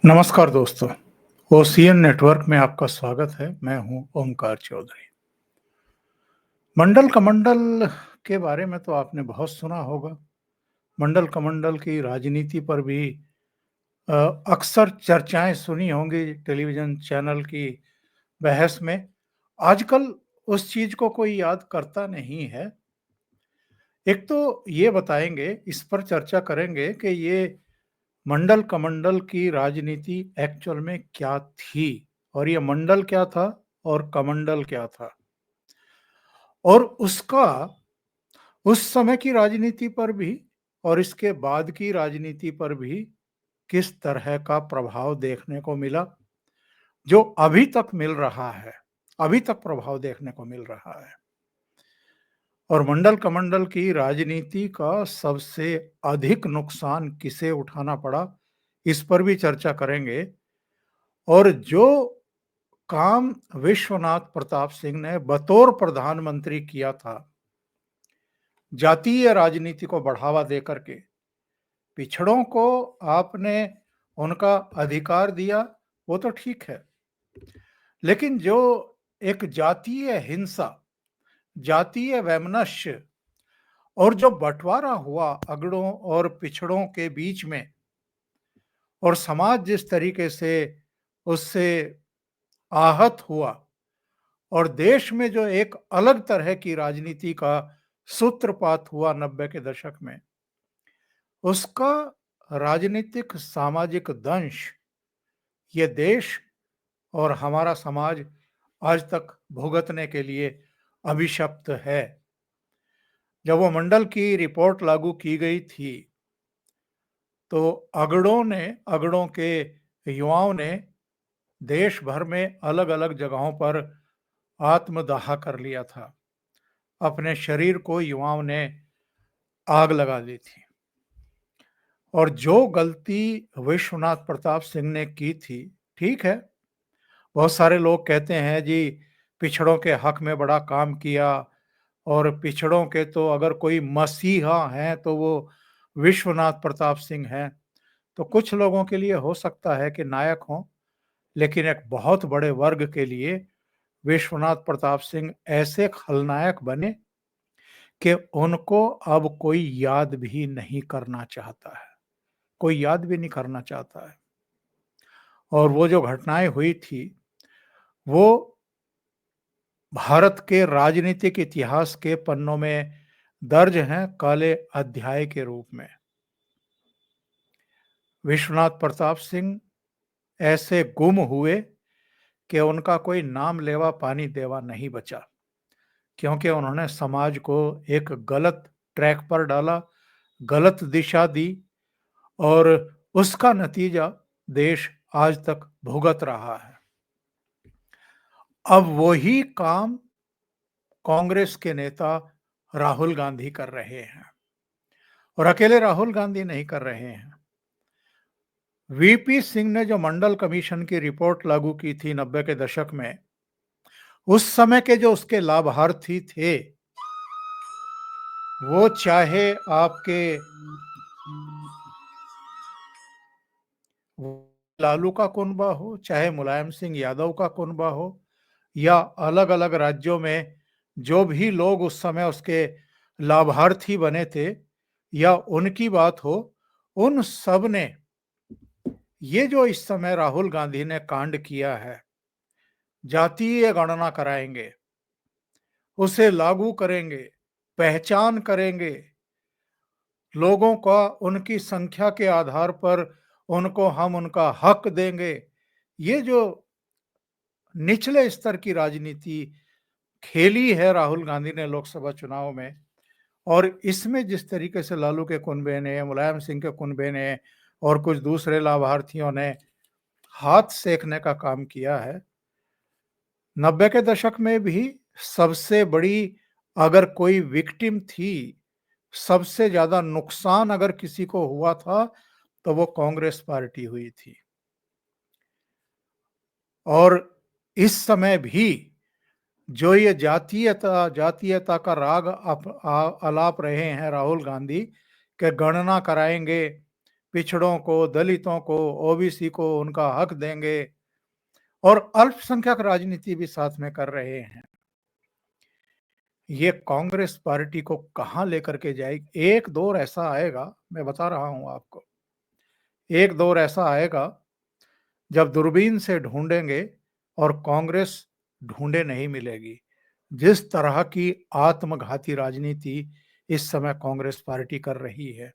नमस्कार दोस्तों, ocean network में आपका स्वागत है। मैं हूं ओमकार चौधरी। मंडल कमंडल के बारे में तो आपने बहुत सुना होगा। मंडल कमंडल की राजनीति पर भी अ, अक्सर चर्चाएं सुनी होंगी टेलीविजन चैनल की बहस में। आजकल उस चीज को कोई याद करता नहीं है। एक तो ये बताएंगे, इस पर चर्चा करेंगे कि ये मंडल कमंडल की राजनीति एक्चुअल में क्या थी, और ये मंडल क्या था और कमंडल क्या था, और उसका उस समय की राजनीति पर भी और इसके बाद की राजनीति पर भी किस तरह का प्रभाव देखने को मिला, जो अभी तक मिल रहा है। अभी तक प्रभाव देखने को मिल रहा है। और मंडल कमंडल की राजनीति का सबसे अधिक नुकसान किसे उठाना पड़ा, इस पर भी चर्चा करेंगे। और जो काम विश्वनाथ प्रताप सिंह ने बतौर प्रधानमंत्री किया था, जातीय राजनीति को बढ़ावा देकर के पिछड़ों को आपने उनका अधिकार दिया, वो तो ठीक है। लेकिन जो एक जातीय हिंसा, जातीय वैमनस्य और जो बंटवारा हुआ अगड़ों और पिछड़ों के बीच में, और समाज जिस तरीके से उससे आहत हुआ, और देश में जो एक अलग तरह की राजनीति का सूत्रपात हुआ 90 के दशक में, उसका राजनीतिक सामाजिक दंश ये देश और हमारा समाज आज तक भुगतने के लिए अभिशप्त है। जब वो मंडल की रिपोर्ट लागू की गई थी, तो अगड़ों के युवाओं ने देश भर में अलग अलग जगहों पर आत्मदाह कर लिया था। अपने शरीर को युवाओं ने आग लगा दी थी। और जो गलती विश्वनाथ प्रताप सिंह ने की थी, ठीक है, बहुत सारे लोग कहते हैं जी पिछड़ों के हक में बड़ा काम किया, और पिछड़ों के तो अगर कोई मसीहा हैं तो वो विश्वनाथ प्रताप सिंह हैं। तो कुछ लोगों के लिए हो सकता है कि नायक हों, लेकिन एक बहुत बड़े वर्ग के लिए विश्वनाथ प्रताप सिंह ऐसे खलनायक बने कि उनको अब कोई याद भी नहीं करना चाहता है। कोई याद भी नहीं करना चाहता है। और वो जो घटनाएं हुई थी, वो भारत के राजनीतिक इतिहास के पन्नों में दर्ज हैं काले अध्याय के रूप में। विश्वनाथ प्रताप सिंह ऐसे गुम हुए कि उनका कोई नाम लेवा पानी देवा नहीं बचा, क्योंकि उन्होंने समाज को एक गलत ट्रैक पर डाला, गलत दिशा दी, और उसका नतीजा देश आज तक भुगत रहा है। अब वही काम कांग्रेस के नेता राहुल गांधी कर रहे हैं, और अकेले राहुल गांधी नहीं कर रहे हैं। वीपी सिंह ने जो मंडल कमीशन की रिपोर्ट लागू की थी 90 के दशक में, उस समय के जो उसके लाभार्थी थे, वो चाहे आपके लालू का कुनबा हो, चाहे मुलायम सिंह यादव का कुनबा हो, या अलग अलग राज्यों में जो भी लोग उस समय उसके लाभार्थी बने थे, या उनकी बात हो, उन सब ने ये जो इस समय राहुल गांधी ने कांड किया है, जातीय गणना कराएंगे, उसे लागू करेंगे, पहचान करेंगे, लोगों का उनकी संख्या के आधार पर उनको हम उनका हक देंगे, ये जो निचले स्तर की राजनीति खेली है राहुल गांधी ने लोकसभा चुनाव में, और इसमें जिस तरीके से लालू के कुनबे ने, मुलायम सिंह के कुनबे ने और कुछ दूसरे लाभार्थियों ने हाथ सेकने का काम किया है, 90 के दशक में भी सबसे बड़ी अगर कोई विक्टिम थी, सबसे ज्यादा नुकसान अगर किसी को हुआ था, तो वो कांग्रेस पार्टी हुई थी। और इस समय भी जो ये जातीयता का राग अलाप रहे हैं राहुल गांधी, के गणना कराएंगे, पिछड़ों को, दलितों को, ओबीसी को उनका हक देंगे और अल्पसंख्यक राजनीति भी साथ में कर रहे हैं। ये कांग्रेस पार्टी को कहाँ लेकर के जाएगी? एक दौर ऐसा आएगा, मैं बता रहा हूं आपको, एक दौर ऐसा आएगा जब दूरबीन से ढूंढेंगे और कांग्रेस ढूंढे नहीं मिलेगी। जिस तरह की आत्मघाती राजनीति इस समय कांग्रेस पार्टी कर रही है,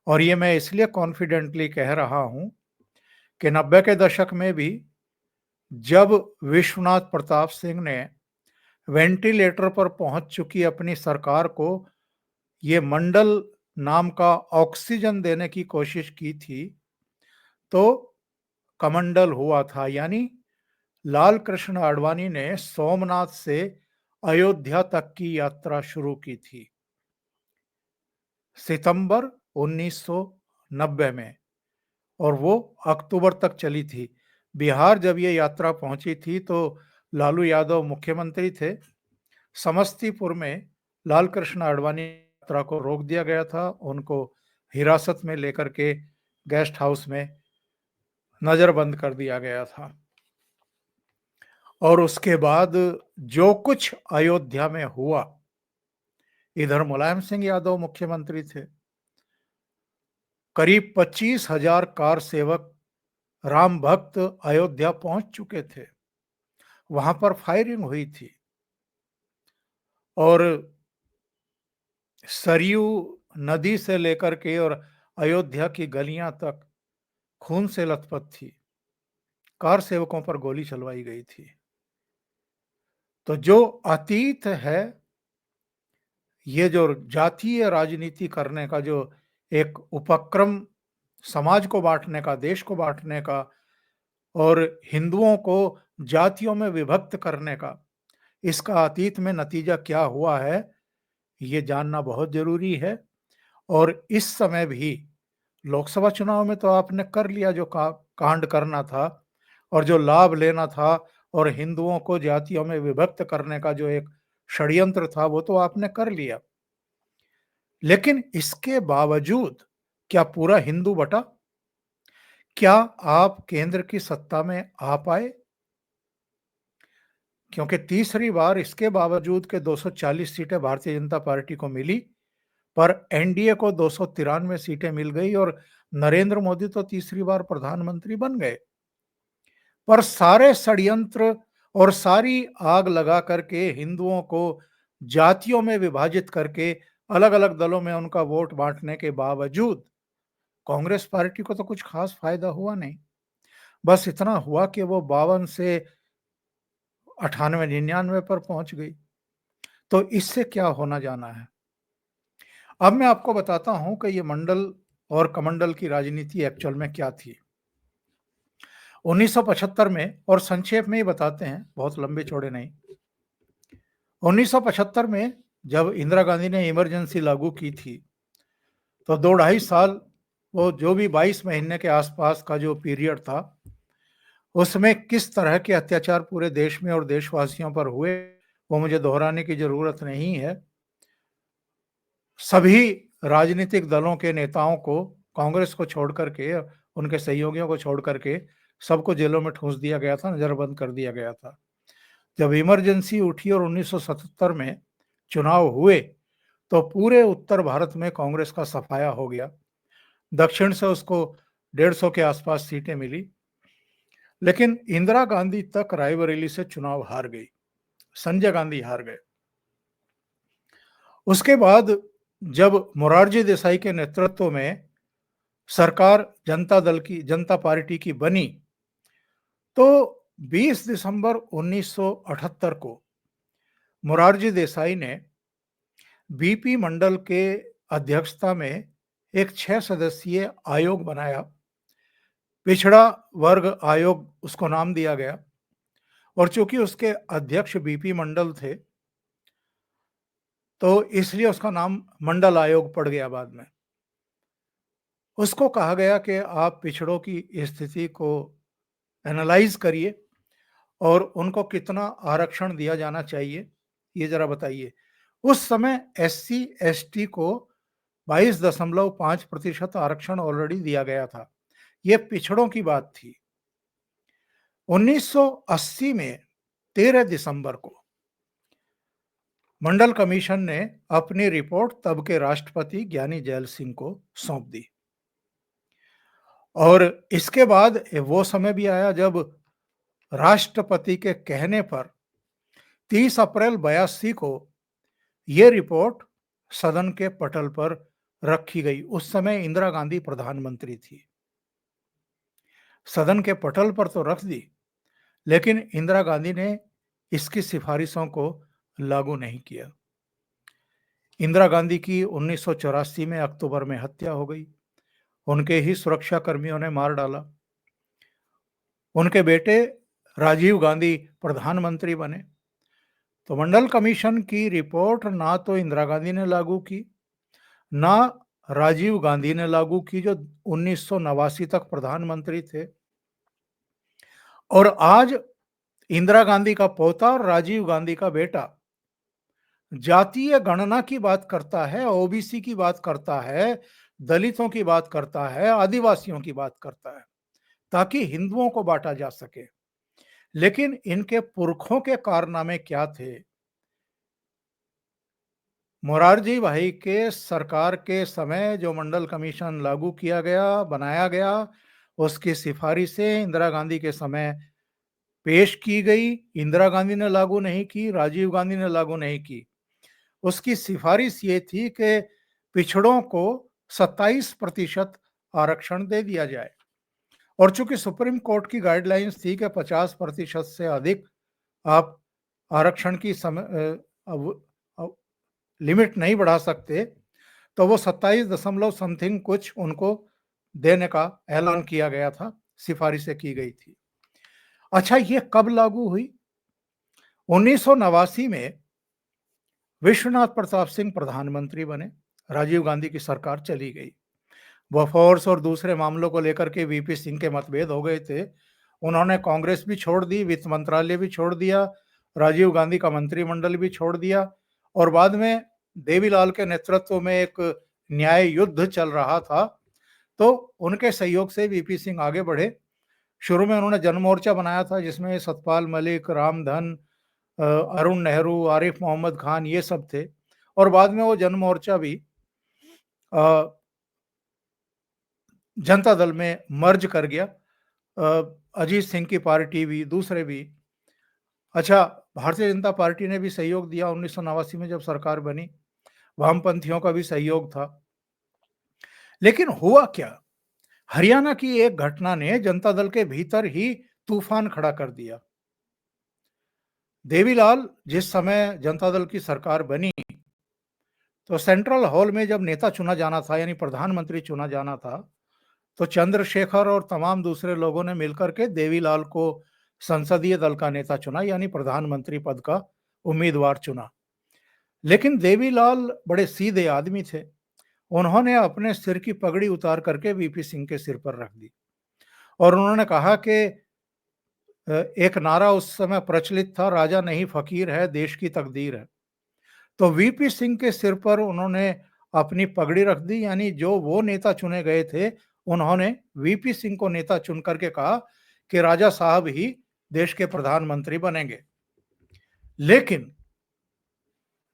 और ये मैं इसलिए कॉन्फिडेंटली कह रहा हूं कि 90 के दशक में भी जब विश्वनाथ प्रताप सिंह ने वेंटिलेटर पर पहुंच चुकी अपनी सरकार को ये मंडल नाम का ऑक्सीजन देने की कोशिश की थी, तो कमंडल हुआ था। यानी लाल कृष्ण आडवाणी ने सोमनाथ से अयोध्या तक की यात्रा शुरू की थी सितंबर 1990 में, और वो अक्टूबर तक चली थी। बिहार जब ये यात्रा पहुंची थी तो लालू यादव मुख्यमंत्री थे। समस्तीपुर में लाल कृष्ण आडवाणी यात्रा को रोक दिया गया था, उनको हिरासत में लेकर के गेस्ट हाउस में नजरबंद कर दिया गया था। और उसके बाद जो कुछ अयोध्या में हुआ, इधर मुलायम सिंह यादव मुख्यमंत्री थे, करीब 25,000 कार सेवक राम भक्त अयोध्या पहुंच चुके थे, वहां पर फायरिंग हुई थी और सरयू नदी से लेकर के और अयोध्या की गलियां तक खून से लथपथ थी। कार सेवकों पर गोली चलवाई गई थी। तो जो अतीत है, ये जो जातीय राजनीति करने का जो एक उपक्रम, समाज को बांटने का, देश को बांटने का और हिंदुओं को जातियों में विभक्त करने का, इसका अतीत में नतीजा क्या हुआ है, ये जानना बहुत जरूरी है। और इस समय भी लोकसभा चुनाव में तो आपने कर लिया जो कांड करना था और जो लाभ लेना था, और हिंदुओं को जातियों में विभक्त करने का जो एक षड्यंत्र था, वो तो आपने कर लिया। लेकिन इसके बावजूद क्या पूरा हिंदू बटा? क्या आप केंद्र की सत्ता में आ पाए? क्योंकि तीसरी बार इसके बावजूद के 240 सीटें भारतीय जनता पार्टी को मिली, पर एनडीए को 293 सीटें मिल गई और नरेंद्र मोदी तो तीसरी बार प्रधानमंत्री बन गए। पर सारे षड्यंत्र और सारी आग लगा करके हिंदुओं को जातियों में विभाजित करके अलग अलग दलों में उनका वोट बांटने के बावजूद कांग्रेस पार्टी को तो कुछ खास फायदा हुआ नहीं। बस इतना हुआ कि वो 52 से 98-99 पर पहुंच गई। तो इससे क्या होना जाना है? अब मैं आपको बताता हूं कि ये मंडल और कमंडल की राजनीति एक्चुअल में क्या थी। 1975 में, और संक्षेप में ही बताते हैं, बहुत लंबे चौड़े नहीं। 1975 में जब इंदिरा गांधी ने इमरजेंसी लागू की थी, तो 2-2.5 साल, वो जो भी 22 महीने के आसपास का जो पीरियड था, उसमें किस तरह के अत्याचार पूरे देश में और देशवासियों पर हुए, वो मुझे दोहराने की जरूरत नहीं है। सभी राजनीतिक दलों के नेताओं को, कांग्रेस को छोड़ करके, उनके सहयोगियों को छोड़ करके सबको जेलों में ठूंस दिया गया था, नजरबंद कर दिया गया था। जब इमरजेंसी उठी और 1977 में चुनाव हुए, तो पूरे उत्तर भारत में कांग्रेस का सफाया हो गया। दक्षिण से उसको 150 के आसपास सीटें मिली, लेकिन इंदिरा गांधी तक रायबरेली से चुनाव हार गई, संजय गांधी हार गए। उसके बाद जब मोरारजी देसाई के नेतृत्व में सरकार जनता पार्टी की बनी, तो 20 दिसंबर 1978 को मोरारजी देसाई ने बीपी मंडल के अध्यक्षता में एक 6 सदस्यीय आयोग बनाया। पिछड़ा वर्ग आयोग उसको नाम दिया गया, और चूंकि उसके अध्यक्ष बीपी मंडल थे, तो इसलिए उसका नाम मंडल आयोग पड़ गया बाद में। उसको कहा गया कि आप पिछड़ों की स्थिति को एनालाइज करिए और उनको कितना आरक्षण दिया जाना चाहिए, ये जरा बताइए। उस समय एससी एसटी को 22.5% आरक्षण ऑलरेडी दिया गया था। ये पिछड़ों की बात थी। 1980 में 13 दिसंबर को मंडल कमीशन ने अपनी रिपोर्ट तब के राष्ट्रपति ज्ञानी जैल सिंह को सौंप दी। और इसके बाद वो समय भी आया जब राष्ट्रपति के कहने पर 30 अप्रैल 82 को ये रिपोर्ट सदन के पटल पर रखी गई। उस समय इंदिरा गांधी प्रधानमंत्री थी। सदन के पटल पर तो रख दी, लेकिन इंदिरा गांधी ने इसकी सिफारिशों को लागू नहीं किया। इंदिरा गांधी की 1984 में अक्टूबर में हत्या हो गई। उनके ही सुरक्षा कर्मियों ने मार डाला। उनके बेटे राजीव गांधी प्रधानमंत्री बने। तो मंडल कमीशन की रिपोर्ट ना तो इंदिरा गांधी ने लागू की, ना राजीव गांधी ने लागू की, जो 1989 तक प्रधानमंत्री थे। और आज इंदिरा गांधी का पोता और राजीव गांधी का बेटा जातीय गणना की बात करता है, ओबीसी की बात करता है, दलितों की बात करता है, आदिवासियों की बात करता है, ताकि हिंदुओं को बांटा जा सके। लेकिन इनके पुरखों के कारनामे क्या थे? मोरारजी भाई के सरकार के समय जो मंडल कमीशन लागू किया गया, बनाया गया, उसकी सिफारिशें इंदिरा गांधी के समय पेश की गई। इंदिरा गांधी ने लागू नहीं की, राजीव गांधी ने लागू नहीं की। उसकी सिफारिश ये थी कि पिछड़ों को 27% आरक्षण दे दिया जाए। और चूंकि सुप्रीम कोर्ट की गाइडलाइंस थी कि 50% से अधिक आप आरक्षण की लिमिट नहीं बढ़ा सकते, तो वो 27 दशमलव समथिंग कुछ उनको देने का ऐलान किया गया था, सिफारिशें की गई थी। अच्छा, ये कब लागू हुई? 1989 में विश्वनाथ प्रताप सिंह प्रधानमंत्री बने, राजीव गांधी की सरकार चली गई। बोफोर्स और दूसरे मामलों को लेकर के वीपी सिंह के मतभेद हो गए थे। उन्होंने कांग्रेस भी छोड़ दी, वित्त मंत्रालय भी छोड़ दिया, राजीव गांधी का मंत्रिमंडल भी छोड़ दिया। और बाद में देवीलाल के नेतृत्व में एक न्याय युद्ध चल रहा था, तो उनके सहयोग से वीपी सिंह आगे बढ़े। शुरू में उन्होंने जनमोर्चा बनाया था, जिसमें सतपाल मलिक, रामधन, अरुण नेहरू, आरिफ मोहम्मद खान, ये सब थे। और बाद में वो जनमोर्चा भी जनता दल में मर्ज कर गया। अजीत सिंह की पार्टी भी, दूसरे भी। अच्छा, भारतीय जनता पार्टी ने भी सहयोग दिया 1989 में जब सरकार बनी। वामपंथियों का भी सहयोग था। लेकिन हुआ क्या? हरियाणा की एक घटना ने जनता दल के भीतर ही तूफान खड़ा कर दिया। देवीलाल जिस समय जनता दल की सरकार बनी, तो सेंट्रल हॉल में जब नेता चुना जाना था, यानी प्रधानमंत्री चुना जाना था, तो चंद्रशेखर और तमाम दूसरे लोगों ने मिलकर के देवीलाल को संसदीय दल का नेता चुना, यानी प्रधानमंत्री पद का उम्मीदवार चुना। लेकिन देवीलाल बड़े सीधे आदमी थे। उन्होंने अपने सिर की पगड़ी उतार करके वीपी सिंह के सिर पर रख दी और उन्होंने कहा कि एक नारा उस समय प्रचलित था, राजा नहीं फकीर है, देश की तकदीर है। तो वीपी सिंह के सिर पर उन्होंने अपनी पगड़ी रख दी, यानी जो वो नेता चुने गए थे, उन्होंने वीपी सिंह को नेता चुन करके कहा कि राजा साहब ही देश के प्रधानमंत्री बनेंगे। लेकिन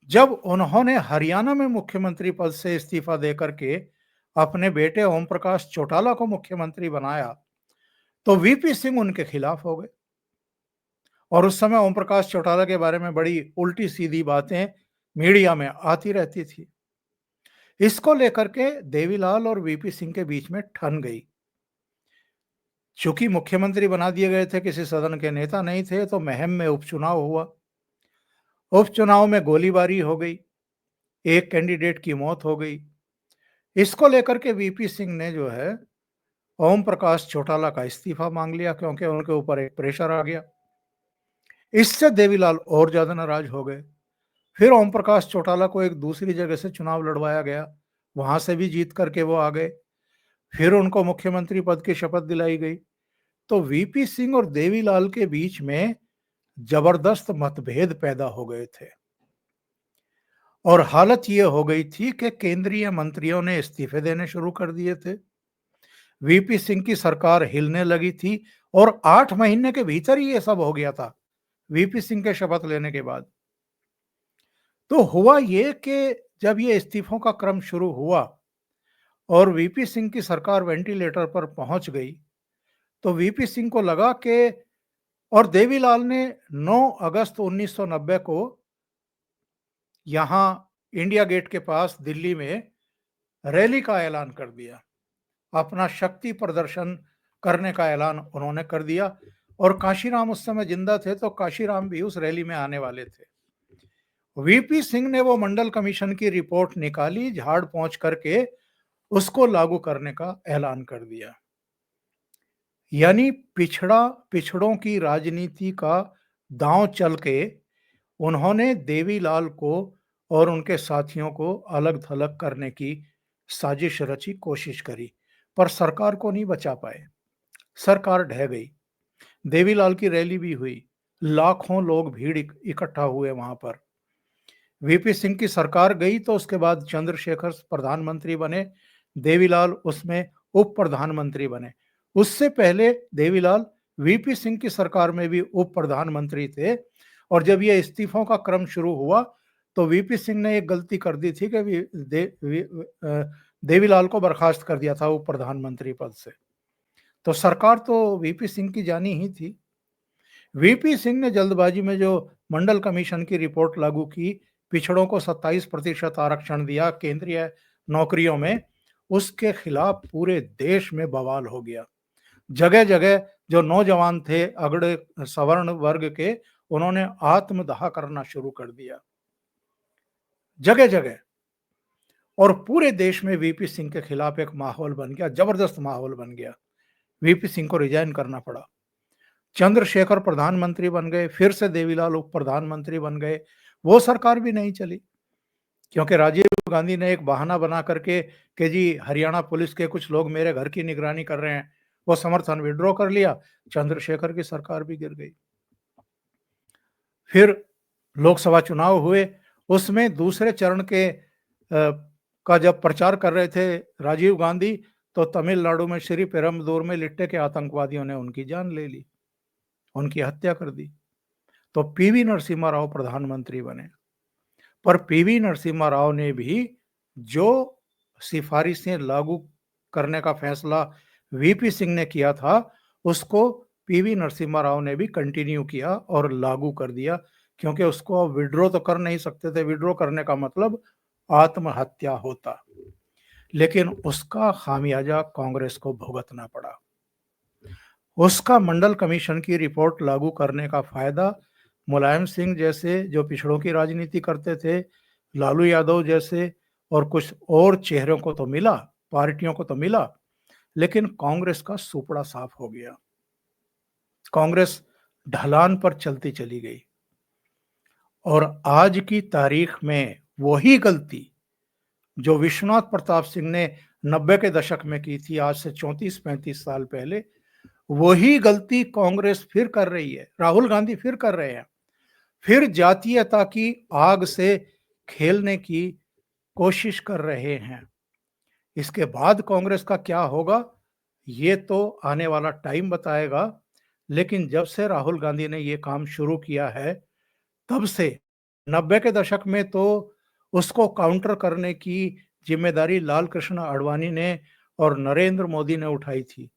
जब उन्होंने हरियाणा में मुख्यमंत्री पद से इस्तीफा देकर के अपने बेटे ओम प्रकाश चौटाला को मुख्यमंत्री बनाया, तो वीपी सिंह उनके खिलाफ हो गए। और उस समय ओम प्रकाश चौटाला के बारे में बड़ी उल्टी सीधी बातें मीडिया में आती रहती थी। इसको लेकर के देवीलाल और वीपी सिंह के बीच में ठन गई। चूंकि मुख्यमंत्री बना दिए गए थे, किसी सदन के नेता नहीं थे, तो महम में उपचुनाव हुआ। उपचुनाव में गोलीबारी हो गई, एक कैंडिडेट की मौत हो गई। इसको लेकर के वीपी सिंह ने जो है ओम प्रकाश चौटाला का इस्तीफा मांग लिया, क्योंकि उनके ऊपर एक प्रेशर आ गया। इससे देवीलाल और ज्यादा नाराज हो गए। फिर ओम प्रकाश चौटाला को एक दूसरी जगह से चुनाव लड़वाया गया, वहां से भी जीत करके वो आ गए। फिर उनको मुख्यमंत्री पद की शपथ दिलाई गई। तो वीपी सिंह और देवीलाल के बीच में जबरदस्त मतभेद पैदा हो गए थे। और हालत ये हो गई थी कि केंद्रीय मंत्रियों ने इस्तीफे देने शुरू कर दिए थे। वीपी सिंह की सरकार हिलने लगी थी और 8 महीने के भीतर ही ये सब हो गया था, वीपी सिंह के शपथ लेने के बाद। तो हुआ ये कि जब ये इस्तीफों का क्रम शुरू हुआ और वीपी सिंह की सरकार वेंटिलेटर पर पहुंच गई, तो वीपी सिंह को लगा कि और देवीलाल ने 9 अगस्त 1990 को यहाँ इंडिया गेट के पास दिल्ली में रैली का ऐलान कर दिया। अपना शक्ति प्रदर्शन करने का ऐलान उन्होंने कर दिया और काशीराम उस समय जिंदा थे, तो काशीराम भी उस रैली में आने वाले थे। वीपी सिंह ने वो मंडल कमीशन की रिपोर्ट निकाली, झाड़ पोंछ करके उसको लागू करने का ऐलान कर दिया। यानी पिछड़ों की राजनीति का दांव चल के उन्होंने देवीलाल को और उनके साथियों को अलग थलग करने की साजिश रची, कोशिश करी, पर सरकार को नहीं बचा पाए। सरकार ढह गई। देवीलाल की रैली भी हुई, लाखों लोग भीड़ इकट्ठा हुए वहां पर। वीपी सिंह की सरकार गई तो उसके बाद चंद्रशेखर प्रधानमंत्री बने, देवीलाल उसमें उप प्रधानमंत्री बने। उससे पहले देवीलाल वीपी सिंह की सरकार में भी उप प्रधानमंत्री थे। और जब ये इस्तीफों का क्रम शुरू हुआ तो वीपी सिंह ने एक गलती कर दी थी कि देवीलाल को बर्खास्त कर दिया था उप प्रधानमंत्री पद से। तो सरकार तो वीपी सिंह की जानी ही थी। वीपी सिंह ने जल्दबाजी में जो मंडल कमीशन की रिपोर्ट लागू की, पिछड़ों को 27% आरक्षण दिया केंद्रीय नौकरियों में, उसके खिलाफ पूरे देश में बवाल हो गया। जगह जगह जो नौजवान थे अगड़े सवर्ण वर्ग के, उन्होंने आत्मदाह करना शुरू कर दिया जगह जगह। और पूरे देश में वीपी सिंह के खिलाफ एक माहौल बन गया, जबरदस्त माहौल बन गया। वीपी सिंह को रिजाइन करना पड़ा। चंद्रशेखर प्रधानमंत्री बन गए, फिर से देवीलाल उप प्रधानमंत्री बन गए। वो सरकार भी नहीं चली क्योंकि राजीव गांधी ने एक बहाना बना करके कि जी हरियाणा पुलिस के कुछ लोग मेरे घर की निगरानी कर रहे हैं, वो समर्थन विड्रॉ कर लिया। चंद्रशेखर की सरकार भी गिर गई। फिर लोकसभा चुनाव हुए, उसमें दूसरे चरण के का जब प्रचार कर रहे थे राजीव गांधी, तो तमिलनाडु में श्री पेरम्बदूर में लिट्टे के आतंकवादियों ने उनकी जान ले ली, उनकी हत्या कर दी। तो पीवी नरसिम्हा राव प्रधानमंत्री बने। पर पीवी नरसिम्हा राव ने भी जो सिफारिशें लागू करने का फैसला वीपी सिंह ने किया था, उसको पीवी नरसिम्हा राव ने भी कंटिन्यू किया और लागू कर दिया, क्योंकि उसको विड्रॉ तो कर नहीं सकते थे। विड्रॉ करने का मतलब आत्महत्या होता। लेकिन उसका खामियाजा कांग्रेस को भुगतना पड़ा। उसका मंडल कमीशन की रिपोर्ट लागू करने का फायदा मुलायम सिंह जैसे जो पिछड़ों की राजनीति करते थे, लालू यादव जैसे और कुछ और चेहरों को तो मिला, पार्टियों को तो मिला, लेकिन कांग्रेस का सुपड़ा साफ हो गया। कांग्रेस ढलान पर चलती चली गई। और आज की तारीख में वही गलती जो विश्वनाथ प्रताप सिंह ने 90 के दशक में की थी, आज से 34-35 साल पहले, वही गलती कांग्रेस फिर कर रही है, राहुल गांधी फिर कर रहे हैं। फिर जातीयता की आग से खेलने की कोशिश कर रहे हैं। इसके बाद कांग्रेस का क्या होगा, ये तो आने वाला टाइम बताएगा। लेकिन जब से राहुल गांधी ने ये काम शुरू किया है, तब से 90 के दशक में तो उसको काउंटर करने की जिम्मेदारी लाल कृष्ण आडवाणी ने और नरेंद्र मोदी ने उठाई थी।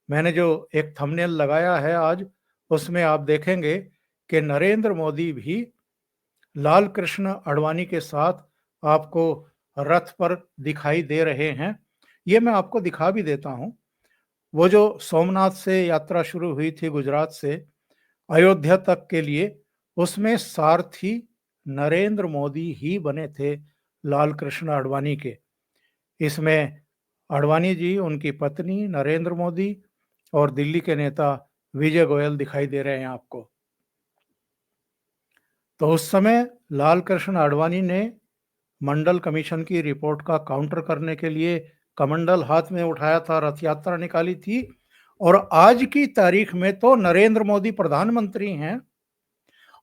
मैंने जो एक थंबनेल लगाया है आज, उसमें आप देखेंगे कि नरेंद्र मोदी भी लाल कृष्ण आडवाणी के साथ आपको रथ पर दिखाई दे रहे हैं। ये मैं आपको दिखा भी देता हूं। वो जो सोमनाथ से यात्रा शुरू हुई थी गुजरात से अयोध्या तक के लिए, उसमें सारथी नरेंद्र मोदी ही बने थे लाल कृष्ण आडवाणी के। इसमें आडवाणी जी, उनकी पत्नी, नरेंद्र मोदी और दिल्ली के नेता विजय गोयल दिखाई दे रहे हैं आपको। तो उस समय लाल कृष्ण आडवाणी ने मंडल कमीशन की रिपोर्ट का काउंटर करने के लिए कमंडल हाथ में उठाया था, रथ यात्रा निकाली थी। और आज की तारीख में तो नरेंद्र मोदी प्रधानमंत्री हैं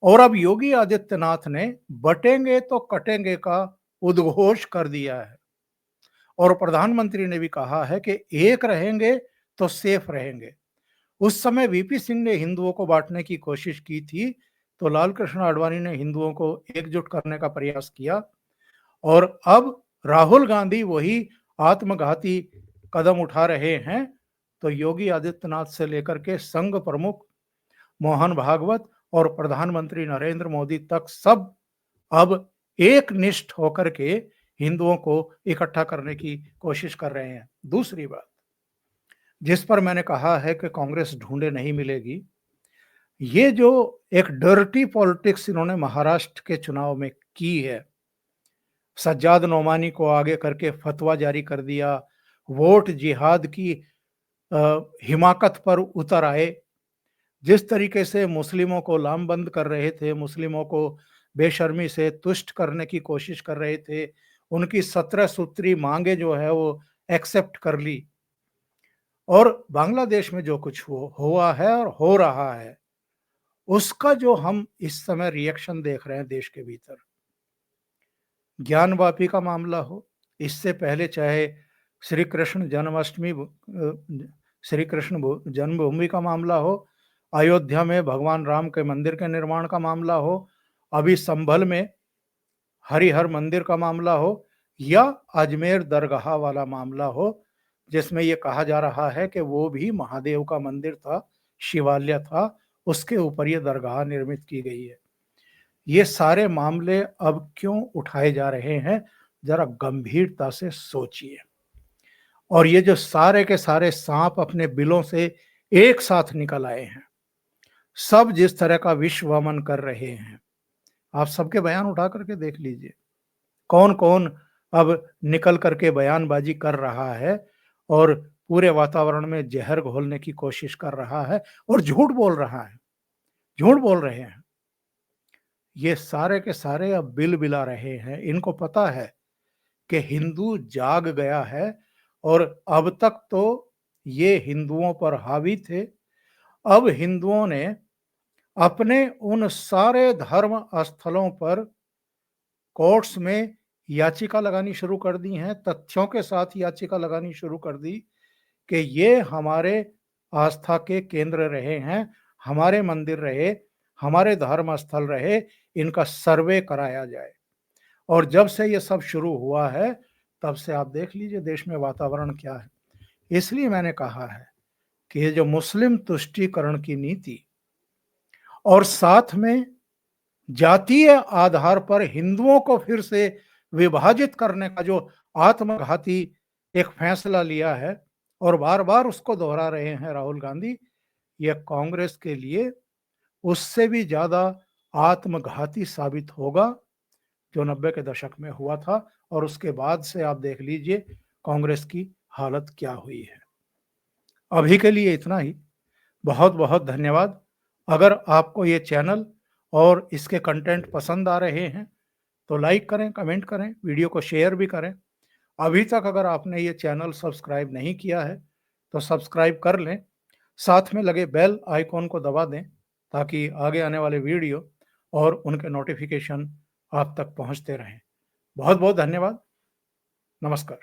और अब योगी आदित्यनाथ ने बटेंगे तो कटेंगे का उद्घोष कर दिया है और प्रधानमंत्री ने भी कहा है कि एक रहेंगे तो सेफ रहेंगे। उस समय वीपी सिंह ने हिंदुओं को बांटने की कोशिश की थी, तो लाल कृष्ण आडवाणी ने हिंदुओं को एकजुट करने का प्रयास किया और अब राहुल गांधी वही आत्मघाती कदम उठा रहे हैं। तो योगी आदित्यनाथ से लेकर के संघ प्रमुख मोहन भागवत और प्रधानमंत्री नरेंद्र मोदी तक सब अब एक निष्ठ होकर के हिंदुओं को इकट्ठा करने की कोशिश कर रहे हैं। दूसरी बात जिस पर मैंने कहा है कि कांग्रेस ढूंढे नहीं मिलेगी, ये जो एक डर्टी पॉलिटिक्स इन्होंने महाराष्ट्र के चुनाव में की है, सज्जाद नोमानी को आगे करके फतवा जारी कर दिया, वोट जिहाद की हिमाकत पर उतर आए, जिस तरीके से मुस्लिमों को लामबंद कर रहे थे, मुस्लिमों को बेशर्मी से तुष्ट करने की कोशिश कर रहे थे, उनकी 17 सूत्री मांगे जो है वो एक्सेप्ट कर ली और बांग्लादेश में जो कुछ हुआ है और हो रहा है, उसका जो हम इस समय रिएक्शन देख रहे हैं देश के भीतर, ज्ञानवापी का मामला हो, इससे पहले चाहे श्री कृष्ण जन्माष्टमी श्री कृष्ण जन्मभूमि का मामला हो, अयोध्या में भगवान राम के मंदिर के निर्माण का मामला हो, अभी संभल में हरिहर मंदिर का मामला हो या अजमेर दरगाह वाला मामला हो, जिसमें यह कहा जा रहा है कि वो भी महादेव का मंदिर था, शिवालय था, उसके ऊपर यह दरगाह निर्मित की गई है। ये सारे मामले अब क्यों उठाए जा रहे हैं, जरा गंभीरता से सोचिए। और ये जो सारे के सारे सांप अपने बिलों से एक साथ निकल आए हैं, सब जिस तरह का विश्व वमन कर रहे हैं, आप सबके बयान उठा करके देख लीजिए, कौन कौन अब निकल करके बयानबाजी कर रहा है और पूरे वातावरण में जहर घोलने की कोशिश कर रहा है और झूठ बोल रहा है, झूठ बोल रहे हैं। ये सारे के सारे अब बिल बिला रहे हैं, इनको पता है कि हिंदू जाग गया है और अब तक तो ये हिंदुओं पर हावी थे, अब हिंदुओं ने अपने उन सारे धर्म स्थलों पर कोर्ट्स में याचिका लगानी शुरू कर दी हैं, तथ्यों के साथ याचिका लगानी शुरू कर दी कि ये हमारे आस्था के केंद्र रहे हैं, हमारे मंदिर रहे, हमारे धर्म स्थल रहे, इनका सर्वे कराया जाए। और जब से ये सब शुरू हुआ है, तब से आप देख लीजिए देश में वातावरण क्या है। इसलिए मैंने कहा है कि ये जो मुस्लिम तुष्टीकरण की नीति और साथ में जातीय आधार पर हिंदुओं को फिर से विभाजित करने का जो आत्मघाती एक फैसला लिया है और बार-बार उसको दोहरा रहे हैं राहुल गांधी, यह कांग्रेस के लिए उससे भी ज्यादा आत्मघाती साबित होगा जो 90 के दशक में हुआ था और उसके बाद से आप देख लीजिए कांग्रेस की हालत क्या हुई है। अभी के लिए इतना ही। बहुत बहुत धन्यवाद। अगर आपको ये चैनल और इसके कंटेंट पसंद आ रहे हैं तो लाइक करें, कमेंट करें, वीडियो को शेयर भी करें। अभी तक अगर आपने ये चैनल सब्सक्राइब नहीं किया है तो सब्सक्राइब कर लें, साथ में लगे बेल आइकॉन को दबा दें ताकि आगे आने वाले वीडियो और उनके नोटिफिकेशन आप तक पहुंचते रहें। बहुत बहुत धन्यवाद। नमस्कार।